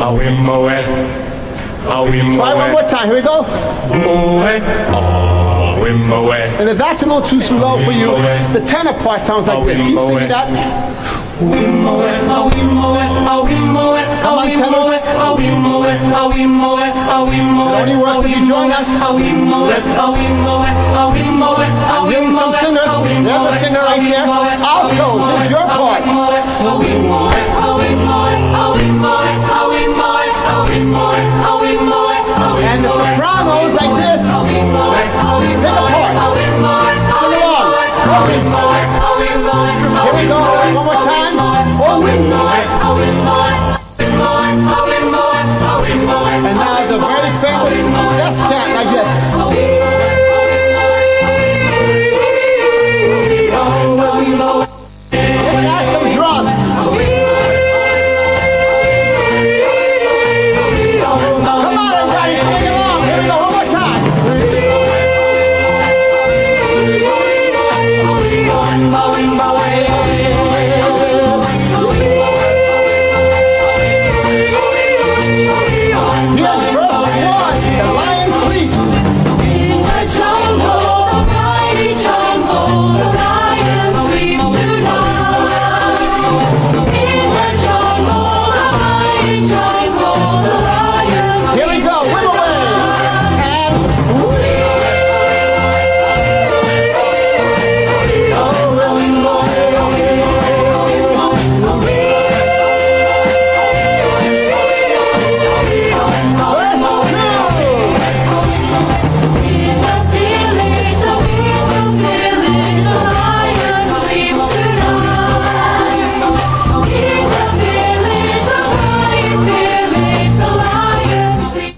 Try one more time. Here we go. And if that's a little too slow for you, the tenor part sounds like this. Keep singing that. Come on, tenors. Only words if you join us. I'm hearing some singers. There's a singer right there. Altos, it's your part. And the sopranos like this. Pick a part. Sing along. Here we go. One more time. And now the very famous death cat like this. Let's add some drums. Come on, everybody, sing along. Here we go, one more time. Here's verse 1, the lion sleeps. In the jungle, the mighty jungle, the lion sleeps tonight. In the jungle, the mighty jungle, the lion sleeps. Here we go, whip away. In the village, the peaceful village, the lion sleeps tonight. In the village, the quiet village, the lion sleeps.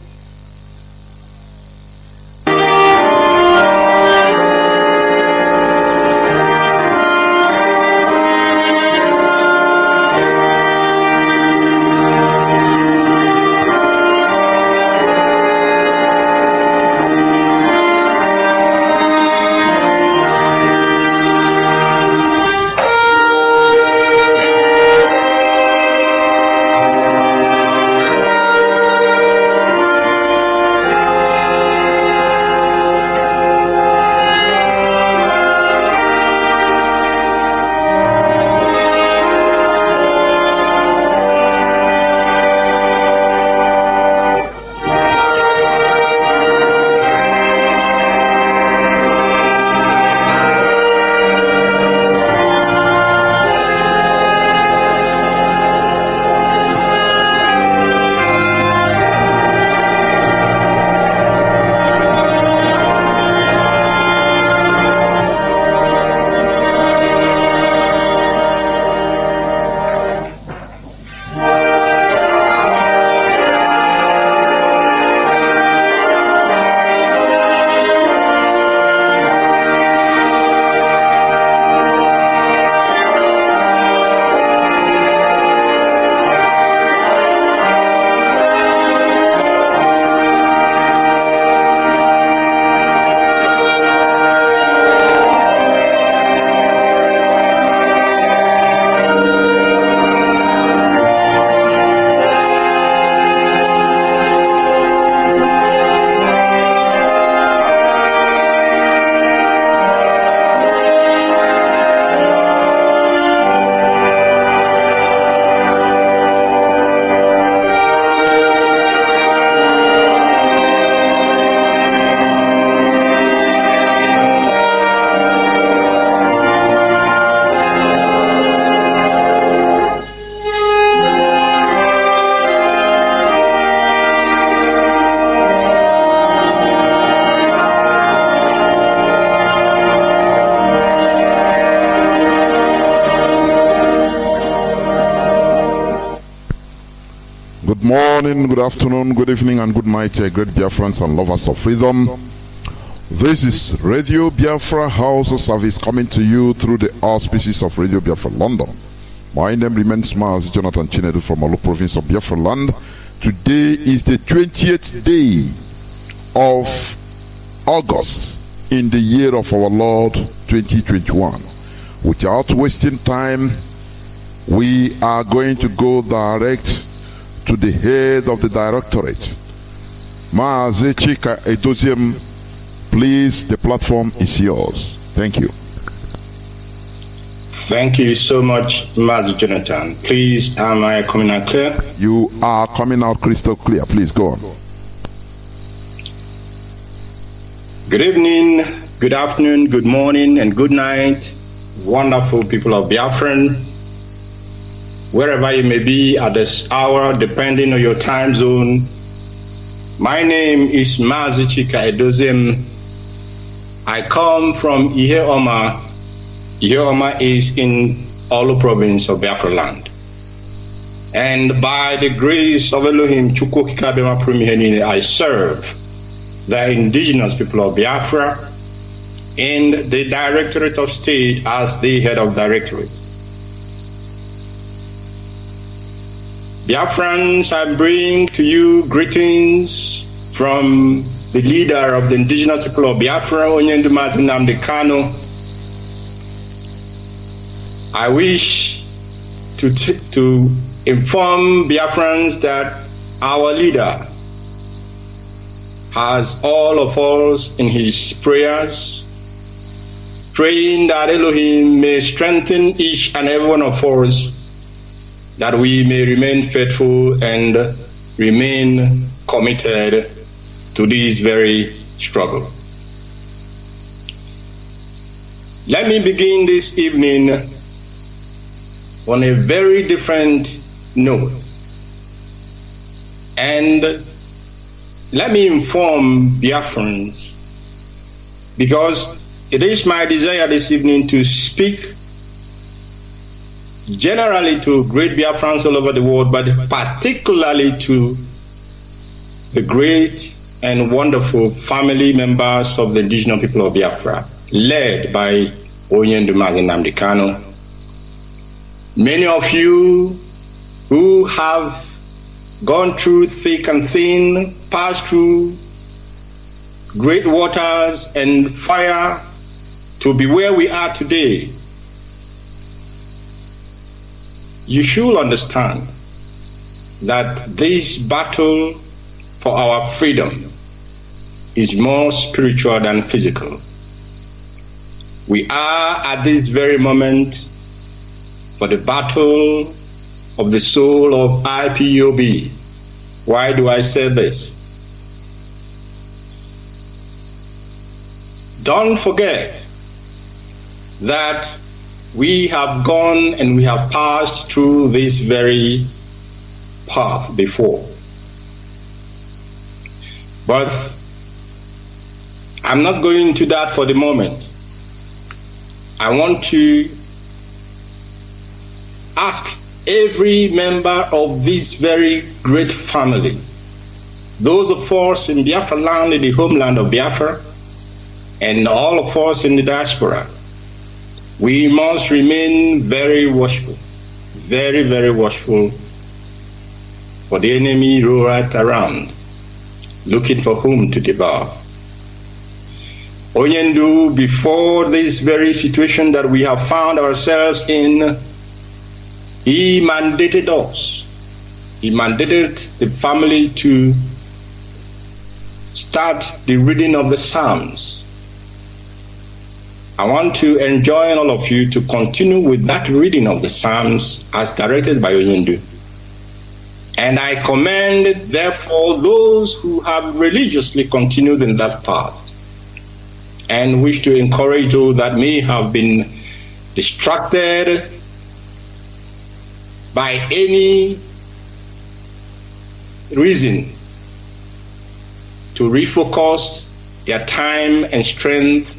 Good morning, good afternoon, good evening, and good night, great Biafrans and lovers of freedom. This is Radio Biafra HAUSA-SERVICE coming to you through the auspices of Radio Biafra London. My name remains Mazi Chinedu from Olu province of Biafra land. Today is the 20th day of August in the year of our Lord 2021. Without wasting time, we are going to go direct to the head of the directorate, Mazi Chinedu. Please, the platform is yours. Thank you. Thank you so much, Mazi Jonathan. Please, am I coming out clear? You are coming out crystal clear. Please go on. Good evening, good afternoon, good morning, and good night, wonderful people of Biafra, wherever you may be at this hour, depending on your time zone. My name is Mazi Chinedu. I come from Ihe-Oma. Ihe-Oma is in Olu province of Biafra land. And by the grace of Elohim, I serve the indigenous people of Biafra in the Directorate of State as the head of directorate. Biafrans, I bring to you greetings from the leader of the indigenous people of Biafra, Nnamdi Kanu. I wish to inform Biafrans that our leader has all of us in his prayers, praying that Elohim may strengthen each and every one of us, that we may remain faithful and remain committed to this very struggle. Let me begin this evening on a very different note. And let me inform Biafrans, because it is my desire this evening to speak generally to great Biafrans all over the world, but particularly to the great and wonderful family members of the indigenous people of Biafra, led by Nnamdi Kanu. Many of you who have gone through thick and thin, passed through great waters and fire to be where we are today, you should understand that this battle for our freedom is more spiritual than physical. We are at this very moment for the battle of the soul of IPOB. Why do I say this? Don't forget that we have gone and we have passed through this very path before. But I'm not going into that for the moment. I want to ask every member of this very great family, those of us in Biafra land, in the homeland of Biafra, and all of us in the diaspora, we must remain very watchful, very, very watchful, for the enemy roareth around, looking for whom to devour. Onyendu, before this very situation that we have found ourselves in, he mandated us. He mandated the family to start the reading of the Psalms. I want to enjoin all of you to continue with that reading of the Psalms as directed by Onyendu. And I commend, therefore, those who have religiously continued in that path, and wish to encourage those that may have been distracted by any reason to refocus their time and strength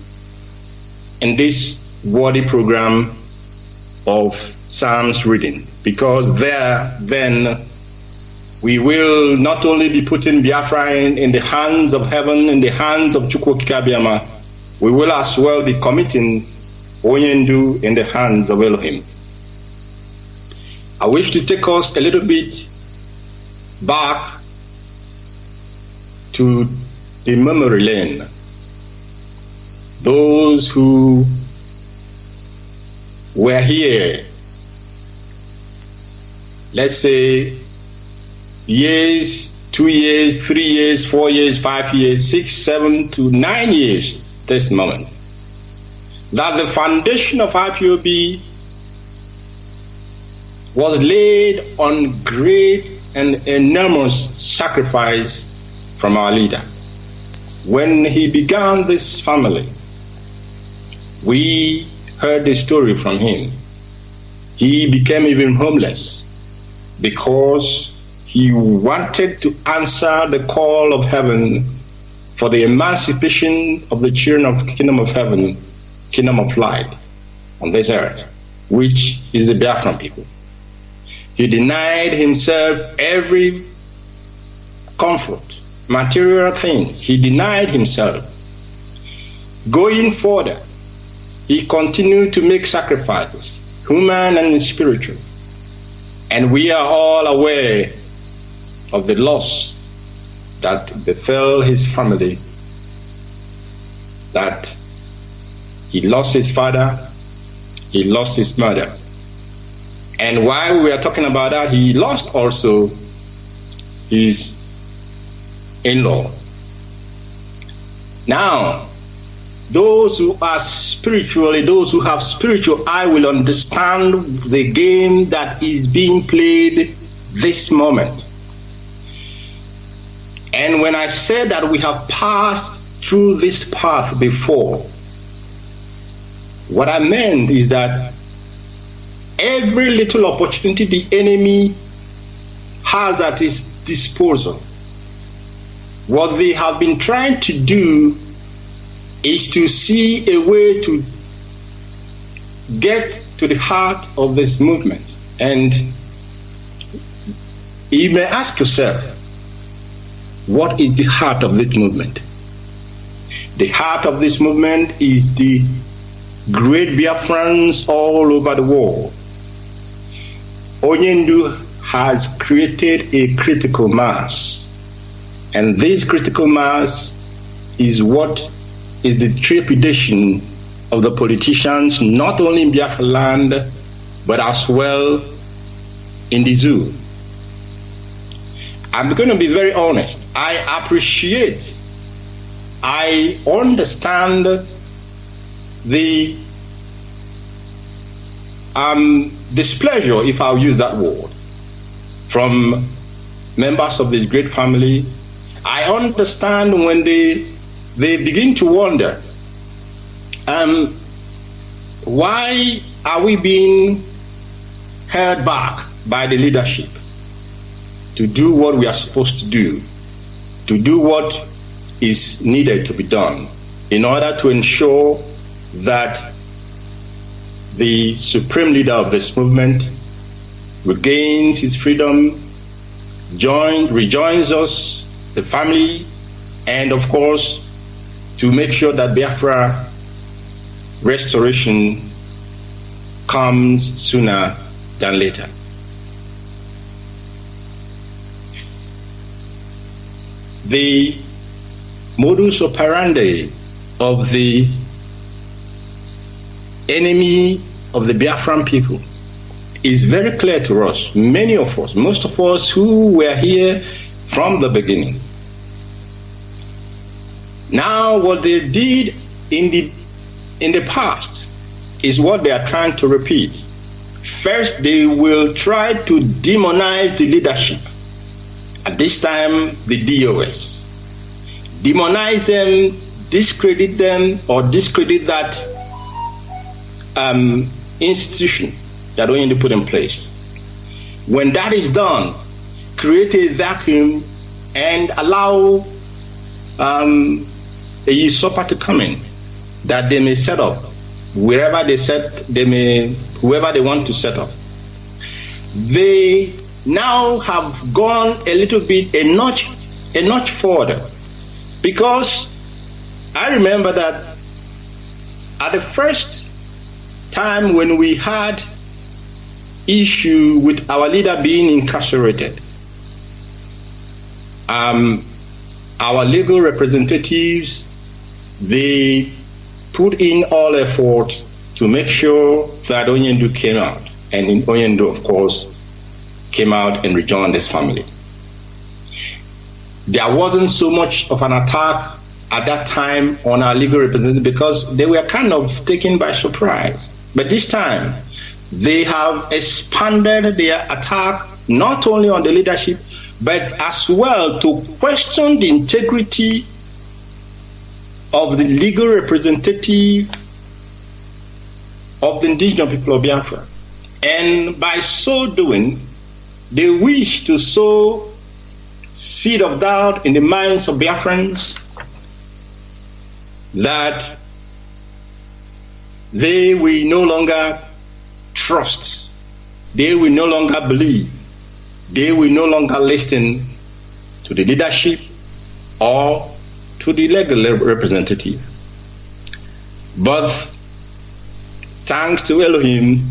in this worthy program of Psalms reading, because there then we will not only be putting Biafra in the hands of heaven, in the hands of Chukwukikabiama, we will as well be committing Onyendu in the hands of Elohim. I wish to take us a little bit back to the memory lane. Those who were here, let's say, years, 2 years, 3 years, 4 years, 5 years, 6, 7 to 9 years this moment, that the foundation of IPOB was laid on great and enormous sacrifice from our leader. When he began this family, we heard the story from him. He became even homeless because he wanted to answer the call of heaven for the emancipation of the children of the kingdom of heaven, kingdom of light on this earth, which is the Biafran people. He denied himself every comfort, material things. He denied himself. Going further, he continued to make sacrifices, human and spiritual. And we are all aware of the loss that befell his family, that he lost his father, he lost his mother. And while we are talking about that, he lost also his in-law. Now, those who are spiritually, those who have spiritual eye will understand the game that is being played this moment. And when I said that we have passed through this path before, what I meant is that every little opportunity the enemy has at his disposal, what they have been trying to do is to see a way to get to the heart of this movement. And you may ask yourself, what is the heart of this movement? The heart of this movement is the great Biafrans all over the world. Onyendu has created a critical mass, and this critical mass is what is the trepidation of the politicians, not only in Biafra land, but as well in the zoo. I'm going to be very honest. I understand the displeasure, if I'll use that word, from members of this great family. I understand when they begin to wonder, why are we being held back by the leadership to do what we are supposed to do what is needed to be done in order to ensure that the supreme leader of this movement regains his freedom, rejoins us, the family, and of course to make sure that Biafra restoration comes sooner than later. The modus operandi of the enemy of the Biafran people is very clear to us, many of us, most of us who were here from the beginning. Now what they did in the past is what they are trying to repeat. First, they will try to demonize the leadership. At this time, the DOS. Demonize them, discredit them, or discredit that institution that we need to put in place. When that is done, create a vacuum and allow a usurper to come in, that they may set up wherever whoever they want to set up. They now have gone a little bit, a notch further, because I remember that at the first time when we had issue with our leader being incarcerated, our legal representatives, they put in all effort to make sure that Onyendu came out, and Onyendu, of course, came out and rejoined his family. there wasn't so much of an attack at that time on our legal representatives because they were kind of taken by surprise. But this time, they have expanded their attack not only on the leadership, but as well to question the integrity of the legal representative of the indigenous people of Biafra. And by so doing, they wish to sow seed of doubt in the minds of Biafrans that they will no longer trust, they will no longer believe, they will no longer listen to the leadership or to the legal representative. But thanks to Elohim,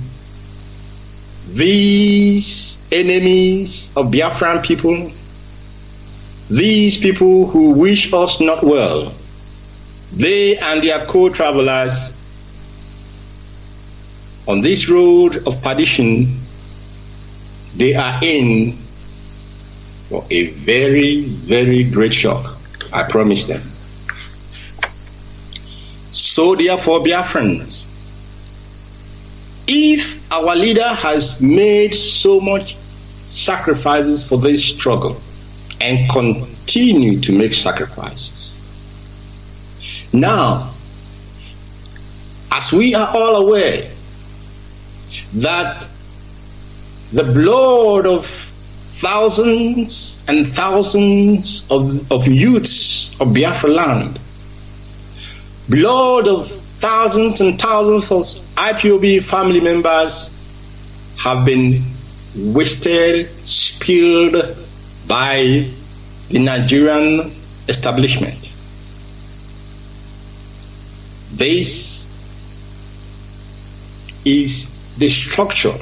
these enemies of Biafran people, these people who wish us not well, they and their co-travelers on this road of perdition, they are in for a very, very great shock. I promise them. So therefore, Biafrans, if our leader has made so much sacrifices for this struggle and continue to make sacrifices, now, as we are all aware that the blood of thousands and thousands of youths of Biafra land, blood of thousands and thousands of IPOB family members have been wasted, spilled by the Nigerian establishment. This is the structure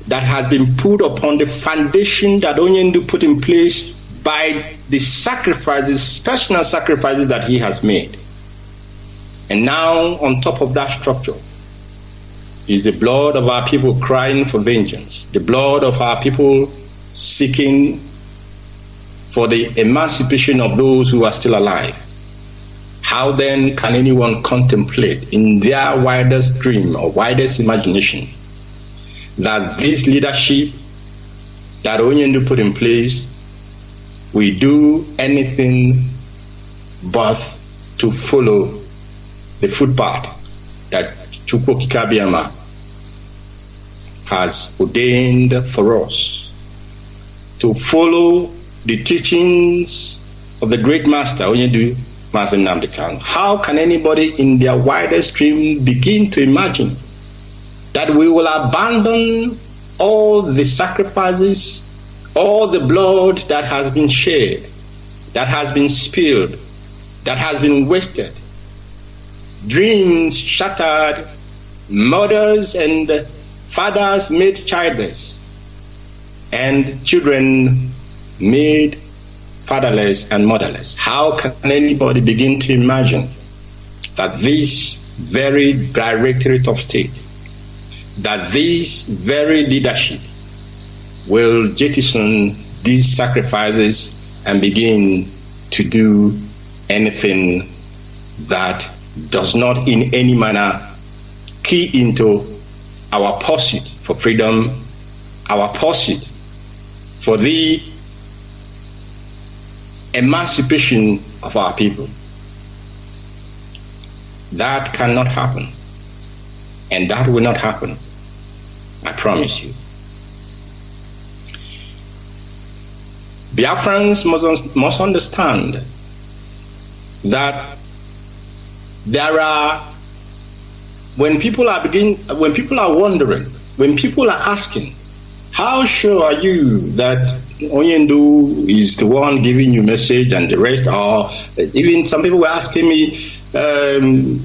that has been put upon the foundation that Onyendu put in place by the sacrifices, personal sacrifices that he has made. And now on top of that structure is the blood of our people crying for vengeance, the blood of our people seeking for the emancipation of those who are still alive. How then can anyone contemplate in their widest dream or widest imagination that this leadership that Onyendu put in place will do anything but to follow the footpath that Chukwokika Biama has ordained for us, to follow the teachings of the great master Onyendu, Mazi Nnamdi Kanu? How can anybody in their widest dream begin to imagine that we will abandon all the sacrifices, all the blood that has been shed, that has been spilled, that has been wasted, dreams shattered, mothers and fathers made childless, and children made fatherless and motherless? How can anybody begin to imagine that this very directorate of state, that this very leadership will jettison these sacrifices and begin to do anything that does not in any manner key into our pursuit for freedom, our pursuit for the emancipation of our people? That cannot happen, and that will not happen, I promise you. Biafrans must understand that there are, when people are wondering, when people are asking, how sure are you that Onyendu is the one giving you message and the rest? Or even some people were asking me,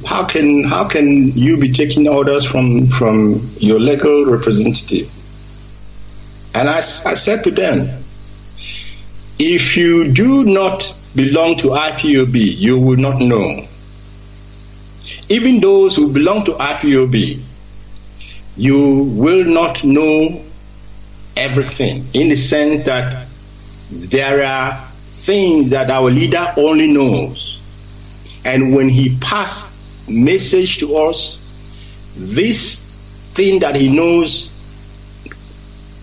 how can you be taking orders from your legal representative? And I said to them, if you do not belong to IPOB, you will not know. Even those who belong to IPOB, you will not know everything, in the sense that there are things that our leader only knows. And when he passed message to us, this thing that he knows,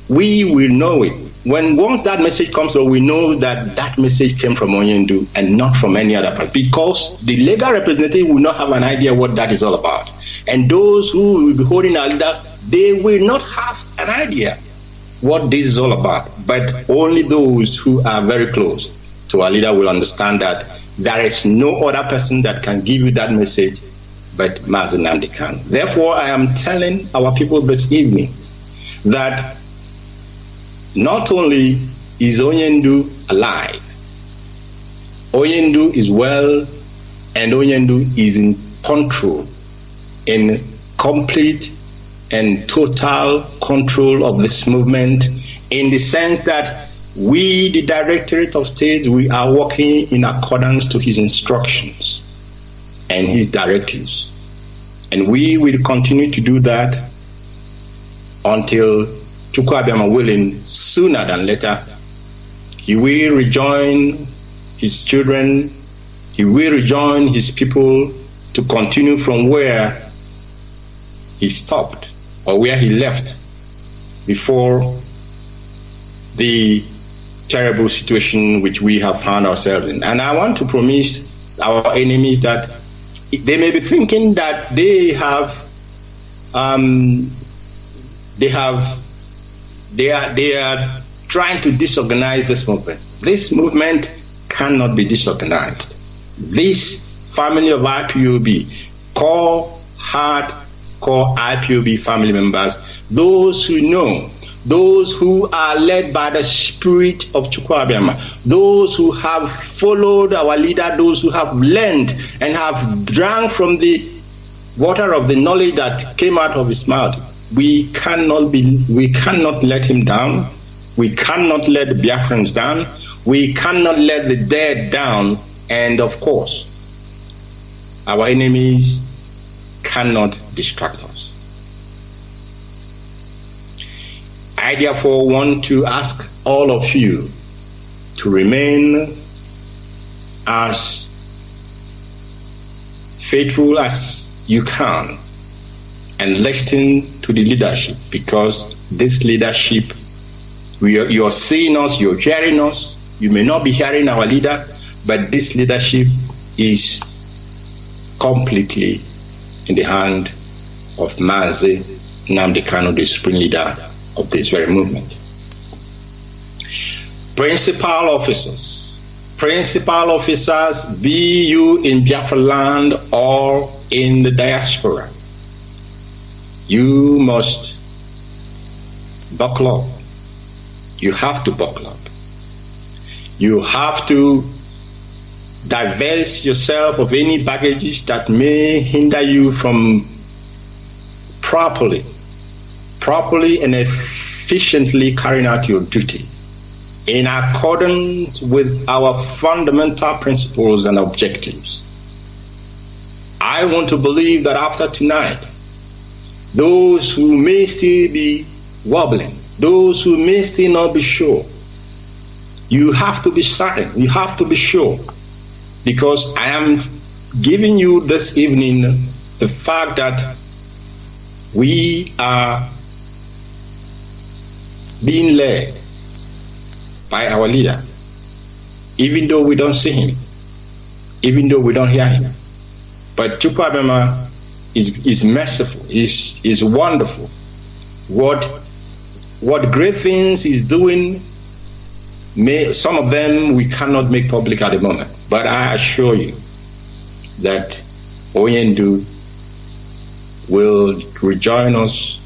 we will know it. Once that message comes, we know that that message came from Onyendu and not from any other person, because the legal representative will not have an idea what that is all about. And those who will be holding our leader, they will not have an idea what this is all about. But only those who are very close to our leader will understand that there is no other person that can give you that message but Mazi Nnamdi Kanu. Therefore, I am telling our people this evening that not only is Onyendu alive, Onyendu is well, and Onyendu is in control, in complete and total control of this movement, in the sense that we, the Directorate of State, we are working in accordance to his instructions and his directives. And we will continue to do that until Chukwuabiama willing, sooner than later. He will rejoin his children, he will rejoin his people to continue from where he stopped or where he left before the terrible situation which we have found ourselves in. And I want to promise our enemies that they may be thinking that they are trying to disorganize this movement. This movement cannot be disorganized. This family of IPOB, core IPOB family members, those who know, those who are led by the spirit of Chukwuabiama, those who have followed our leader, those who have learned and have drank from the water of the knowledge that came out of his mouth. We cannot let him down. We cannot let the Biafrans down. We cannot let the dead down. And of course, our enemies cannot distract us. I therefore want to ask all of you to remain as faithful as you can and listen to the leadership, because this leadership, you're seeing us, you're hearing us. You may not be hearing our leader, but this leadership is completely in the hand of Mazi Nnamdi Kanu, the supreme leader of this very movement. Principal officers, be you in Biafra land or in the diaspora, you must buckle up. You have to buckle up. You have to divest yourself of any baggages that may hinder you from properly and efficiently carrying out your duty in accordance with our fundamental principles and objectives. I want to believe that after tonight, those who may still be wobbling, those who may still not be sure, you have to be certain, you have to be sure, because I am giving you this evening the fact that we are being led by our leader, even though we don't see him, even though we don't hear him. But Chukwuabiama is merciful, is wonderful. What great things he's doing, some of them we cannot make public at the moment. But I assure you that Onyendu will rejoin us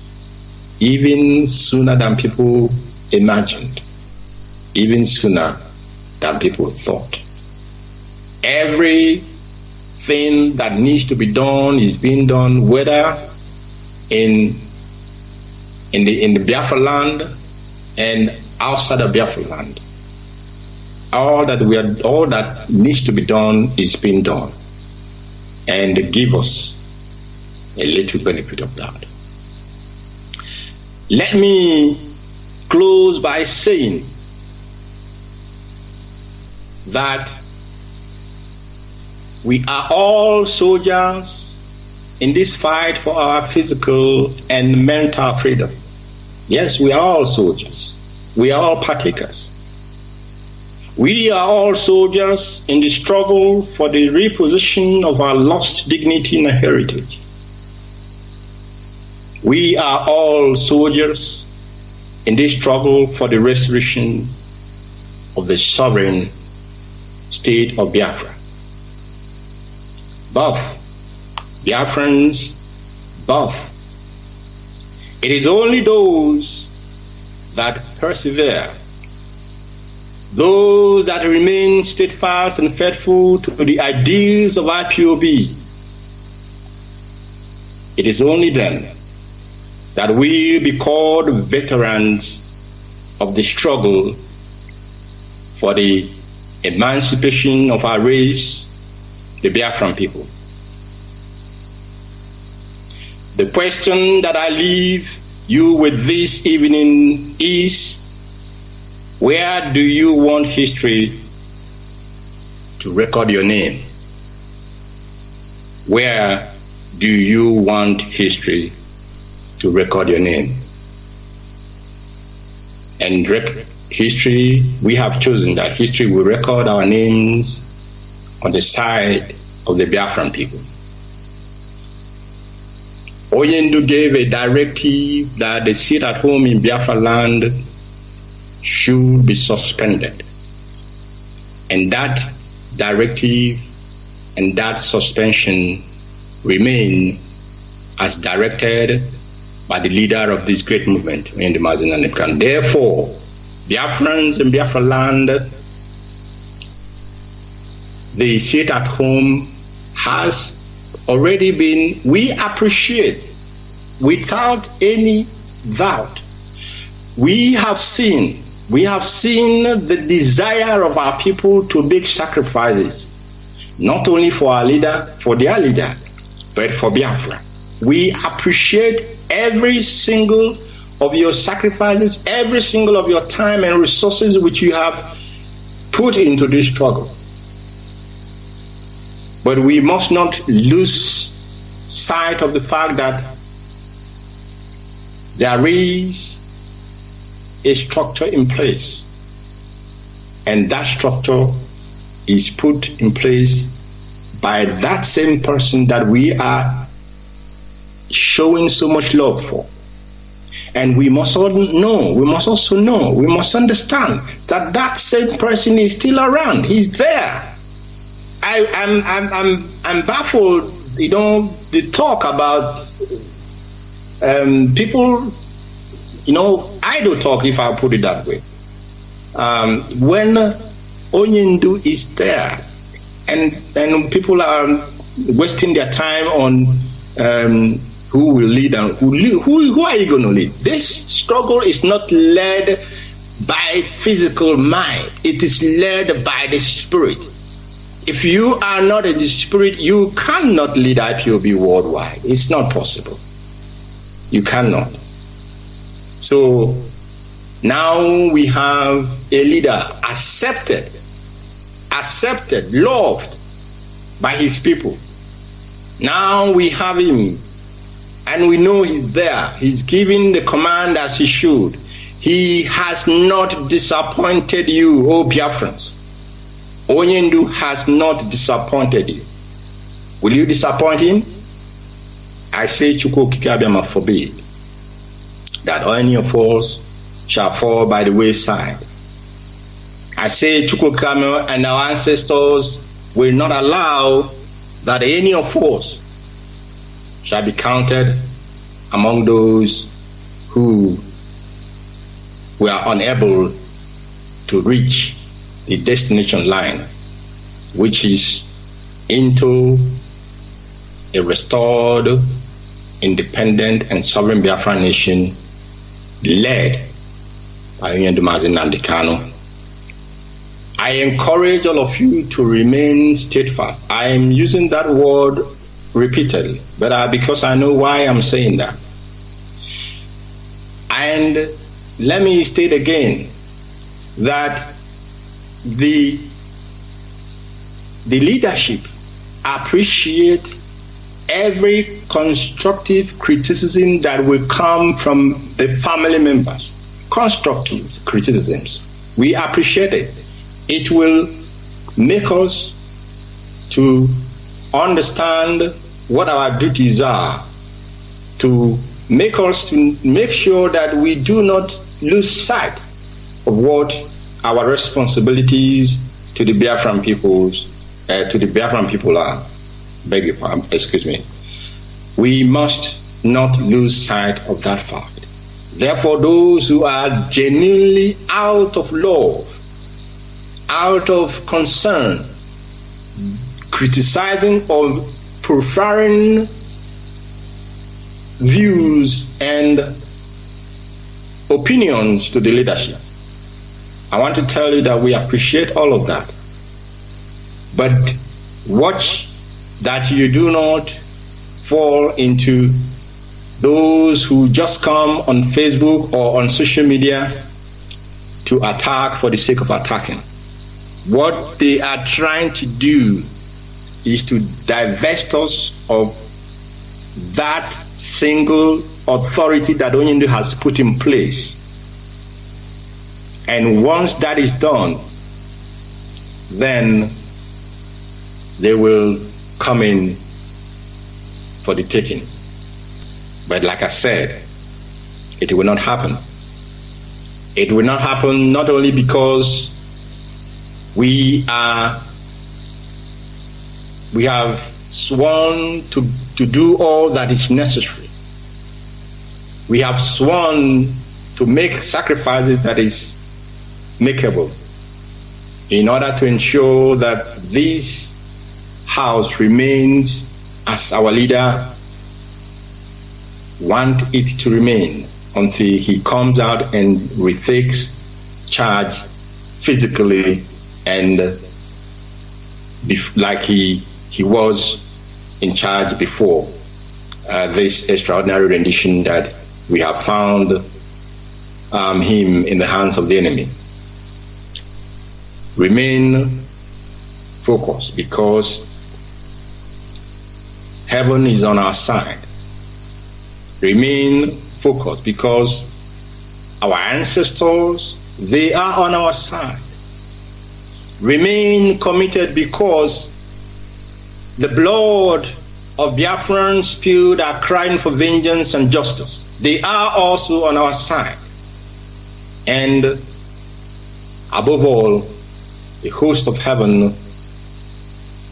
even sooner than people imagined, even sooner than people thought. Everything that needs to be done is being done, whether in the Biafra land and outside of Biafra land. All that needs to be done is being done, and give us a little benefit of that. Let me close by saying that we are all soldiers in this fight for our physical and mental freedom. Yes, we are all soldiers. We are all partakers. We are all soldiers in the struggle for the reposition of our lost dignity and heritage. We are all soldiers in this struggle for the restoration of the sovereign state of Biafra. Both Biafrans, both. It is only those that persevere, those that remain steadfast and faithful to the ideals of IPOB. It is only them that will be called veterans of the struggle for the emancipation of our race, the Biafran people. The question that I leave you with this evening is, where do you want history to record your name? Where do you want history to record your name? And history, we have chosen that history will record our names on the side of the Biafran people. Oyendu gave a directive that the sit at home in Biafra land should be suspended. And that directive and that suspension remain as directed by the leader of this great movement, in the Mazi and therefore, Biafrans in Biafra land, the sit at home has already been, we appreciate without any doubt. We have seen the desire of our people to make sacrifices, not only for our leader, for their leader, but for Biafra. We appreciate every single of your sacrifices, every single of your time and resources which you have put into this struggle. But we must not lose sight of the fact that there is a structure in place, and that structure is put in place by that same person that we are showing so much love for. And we must all know, we must also know, we must understand that that same person is still around. He's there. I'm baffled, the talk about people, idle talk, if I put it that way. When Onyendu is there, and people are wasting their time on who will lead and who are you going to lead? This struggle is not led by physical might. It is led by the spirit. If you are not in the spirit, you cannot lead IPOB worldwide. It's not possible. You cannot. So now we have a leader accepted, loved by his people. Now we have him, and we know he's there. He's giving the command as he should. He has not disappointed you, O Biafrans. Onyendu has not disappointed you. Will you disappoint him? I say, Chukwu Kikabiama forbid that any of us shall fall by the wayside. I say, Chukwu Kikabiama and our ancestors will not allow that any of us shall be counted among those who were unable to reach the destination line, which is into a restored, independent, and sovereign Biafran nation led by Nnamdi Kanu. I encourage all of you to remain steadfast. I am using that word repeatedly, but because I know why I'm saying that. And let me state again that the the leadership appreciate every constructive criticism that will come from the family members. Constructive criticisms. We appreciate it. It will make us to understand what our duties are, to make us to make sure that we do not lose sight of what our responsibilities to the Biafran people are. Beg your pardon, excuse me. We must not lose sight of that fact. Therefore, those who are genuinely out of love, out of concern, criticizing or preferring views and opinions to the leadership, I want to tell you that we appreciate all of that. But watch that you do not fall into those who just come on Facebook or on social media to attack for the sake of attacking. What they are trying to do is to divest us of that single authority that Onyendu has put in place. And once that is done, then they will come in for the taking. But like I said, it will not happen. It will not happen not only because we have sworn to do all that is necessary. We have sworn to make sacrifices that is makeable in order to ensure that this house remains as our leader want it to remain until he comes out and retakes charge physically and like he was in charge before this extraordinary rendition that we have found him in the hands of the enemy. Remain focused, because heaven is on our side. Remain focused, because our ancestors, they are on our side. Remain committed, because the blood of Biafrans spilled are crying for vengeance and justice. They are also on our side. And above all, the host of heaven,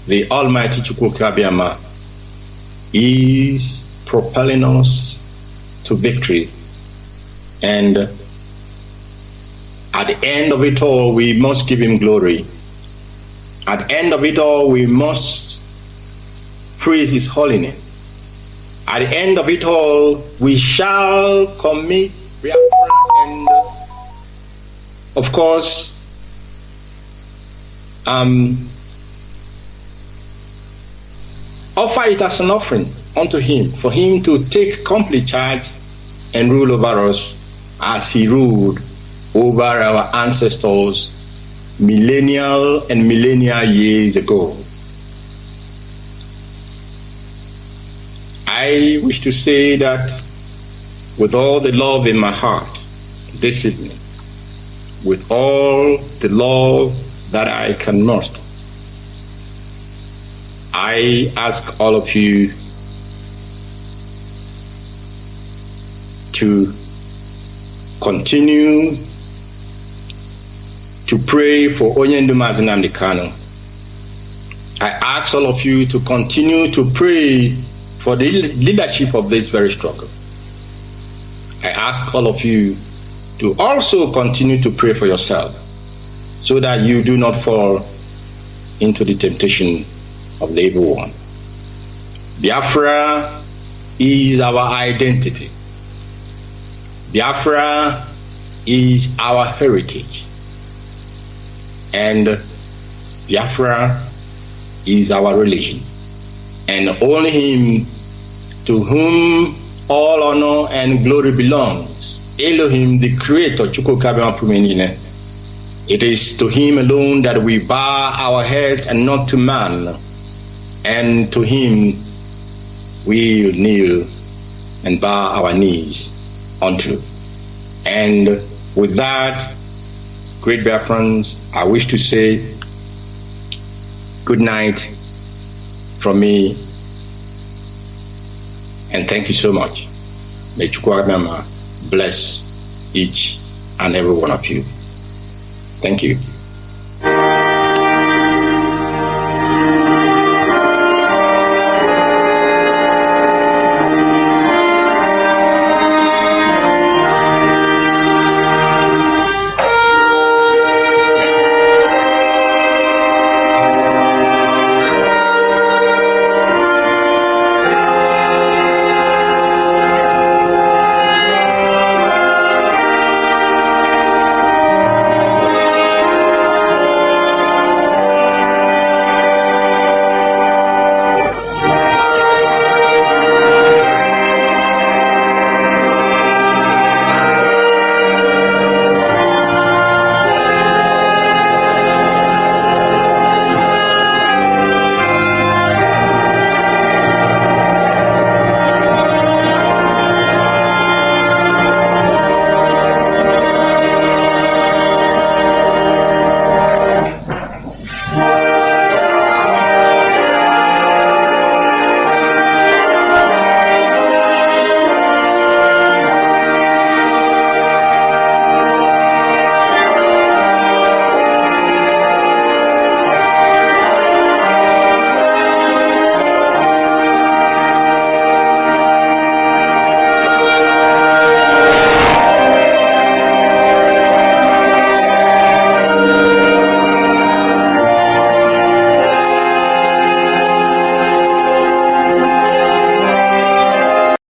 the Almighty Chukwukabiama, is propelling us to victory. And at the end of it all, we must give him glory. At the end of it all, we must praise his holy name. At the end of it all, we shall commit Biafra and, of course, offer it as an offering unto him, for him to take complete charge and rule over us as he ruled over our ancestors millennial and millennia years ago. I wish to say that with all the love in my heart this evening, with all the love that I can muster, I ask all of you to continue to pray for Onyendu Mazi Nnamdi Kanu. I ask all of you to continue to pray for the leadership of this very struggle. I ask all of you to also continue to pray for yourself, so that you do not fall into the temptation of the evil one. Biafra is our identity. Biafra is our heritage. And Biafra is our religion. And only him to whom all honor and glory belongs, Elohim, the creator, Chukwukabiama Pumenine, It is to him alone that we bow our heads and not to man. And to him we kneel and bow our knees unto. And with that, great Biafrans, I wish to say good night from me, and thank you so much. May Chukwuemeka bless each and every one of you. Thank you.